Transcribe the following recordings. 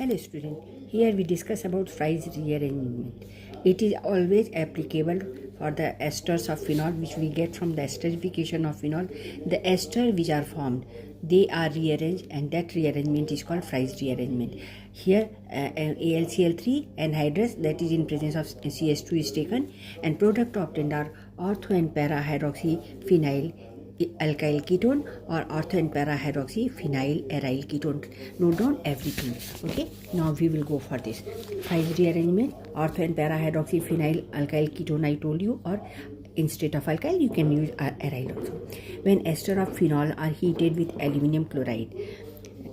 Hello student, here we discuss about Fry's rearrangement. It is always applicable for the esters of phenol which we get from the esterification of phenol. The esters which are formed, they are rearranged and that rearrangement is called Fry's rearrangement. Here AlCl3 anhydrous, that is in presence of CH2, is taken and product obtained are ortho and para hydroxyphenyl alkyl ketone or ortho and para hydroxyphenyl aryl ketone. Note down everything. Okay, now we will go for this Fry's rearrangement. Ortho and para hydroxyphenyl alkyl ketone I told you, or instead of alkyl you can use aryl also. When ester of phenol are heated with aluminum chloride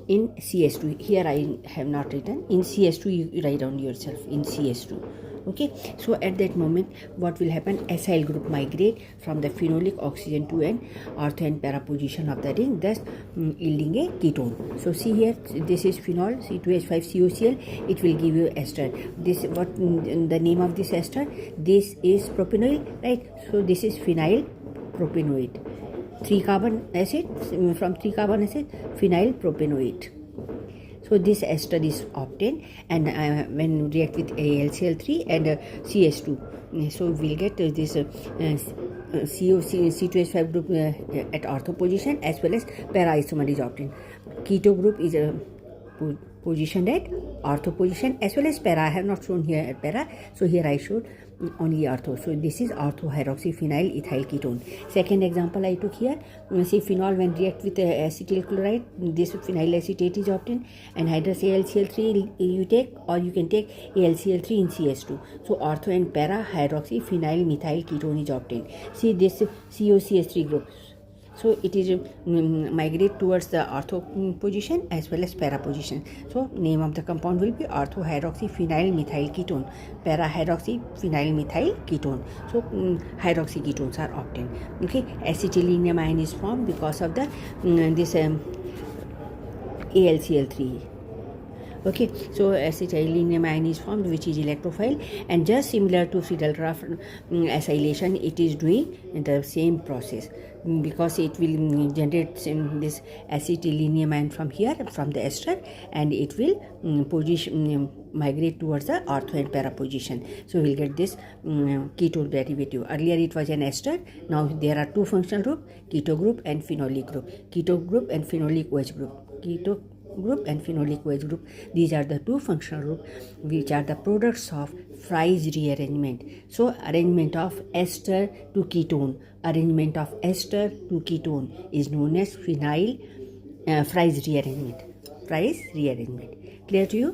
in CS2, here I have not written, in CS2 you write down yourself, in CS2. Okay, so at that moment what will happen, acyl group migrate from the phenolic oxygen to an ortho and para position of the ring, thus yielding a ketone. So see here, this is phenol C2H5COCl, it will give you ester. This what the name of this ester, this is propanoid, right? So this is phenyl propanoid, 3 carbon acid, from 3 carbon acid phenyl propanoid. So this ester is obtained and when react with AlCl3 and CH2, so we'll get this C2H5 group at ortho position as well as para isomer is obtained. Keto group is positioned at ortho position as well as para. I have not shown here at para, so here I showed only ortho. So this is ortho hydroxyphenyl ethyl ketone. Second example I took here, see phenol when react with acetyl chloride, this phenyl acetate is obtained, and hydrous AlCl3 you take, or you can take AlCl3 in CS2. So ortho and para hydroxyphenyl methyl ketone is obtained. See this COCH3 group. So it is migrate towards the ortho position as well as para position. So name of the compound will be ortho hydroxyphenyl methyl ketone, para hydroxyphenyl methyl ketone. So hydroxy ketones are obtained. Okay, acetylenium ion is formed because of the this AlCl3. Okay, so acetylenium ion is formed which is electrophile, and just similar to Friedel-Crafts acylation, it is doing the same process because it will generate this acetylenium ion from here, from the ester, and it will migrate towards the ortho and para position. So we will get this ketone derivative. Earlier it was an ester, now there are two functional groups, keto group and phenolic group. Keto group and phenolic OH group. Keto group and phenolic OH group, these are the two functional groups which are the products of Fry's rearrangement. So arrangement of ester to ketone, arrangement of ester to ketone is known as Fry's rearrangement. Fry's rearrangement. Clear to you?